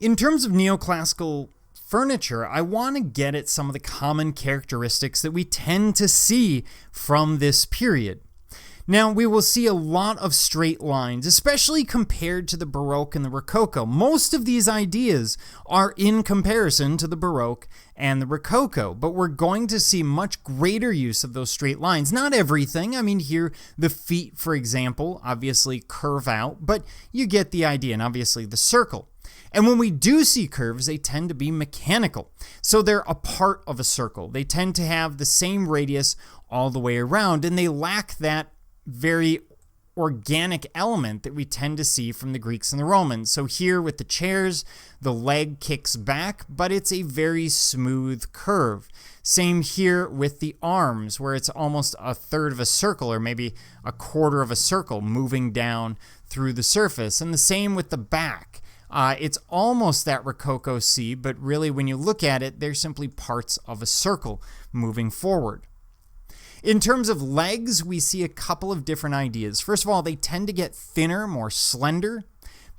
In terms of neoclassical furniture, I want to get at some of the common characteristics that we tend to see from this period. Now, we will see a lot of straight lines, especially compared to the Baroque and the Rococo. Most of these ideas are in comparison to the Baroque and the Rococo, but we're going to see much greater use of those straight lines. Not everything. I mean, here, the feet, for example, obviously curve out, but you get the idea, and obviously the circle. And when we do see curves, they tend to be mechanical. So they're a part of a circle. They tend to have the same radius all the way around, and they lack that very organic element that we tend to see from the Greeks and the Romans. So here with the chairs, the leg kicks back, but it's a very smooth curve. Same here with the arms, where it's almost a third of a circle or maybe a quarter of a circle moving down through the surface. And the same with the back. It's almost that Rococo C, but really when you look at it, they're simply parts of a circle moving forward. In terms of legs, we see a couple of different ideas. First of all, they tend to get thinner, more slender.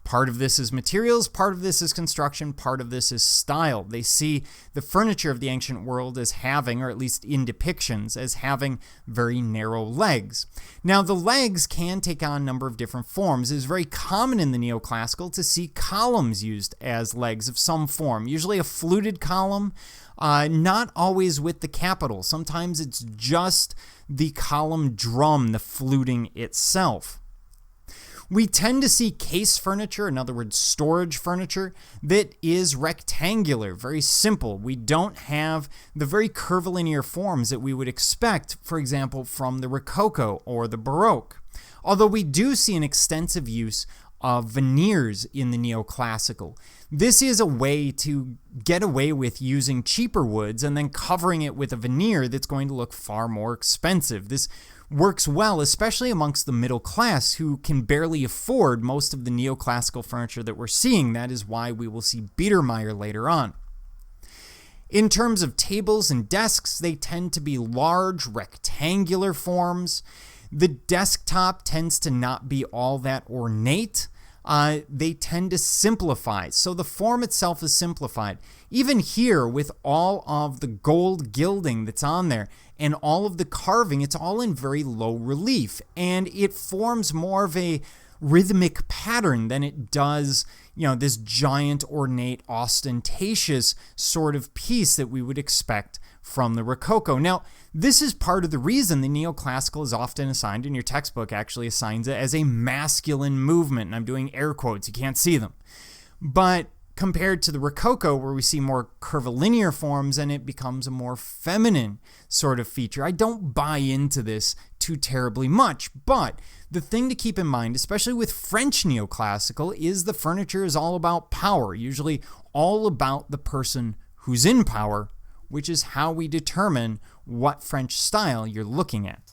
Part of this is materials, part of this is construction, part of this is style. They see the furniture of the ancient world as having, or at least in depictions, as having very narrow legs. Now, the legs can take on a number of different forms. It is very common in the neoclassical to see columns used as legs of some form, usually a fluted column, not always with the capital. Sometimes it's just the column drum, the fluting itself. We tend to see case furniture, in other words, storage furniture, that is rectangular, very simple. We don't have the very curvilinear forms that we would expect, for example, from the Rococo or the Baroque. Although we do see an extensive use of veneers in the neoclassical. This is a way to get away with using cheaper woods and then covering it with a veneer that's going to look far more expensive. This works well, especially amongst the middle class who can barely afford most of the neoclassical furniture that we're seeing. That is why we will see Biedermeier later on. In terms of tables and desks, they tend to be large, rectangular forms. The desktop tends to not be all that ornate. They tend to simplify. So the form itself is simplified. Even here, with all of the gold gilding that's on there and all of the carving, it's all in very low relief. And it forms more of a rhythmic pattern than it does, this giant, ornate, ostentatious sort of piece that we would expect from the Rococo. Now, this is part of the reason the neoclassical is often assigned, in your textbook actually assigns it as a masculine movement, and I'm doing air quotes, you can't see them. But compared to the Rococo, where we see more curvilinear forms and it becomes a more feminine sort of feature, I don't buy into this too terribly much. But the thing to keep in mind, especially with French neoclassical, is the furniture is all about power, usually all about the person who's in power, which is how we determine what French style you're looking at.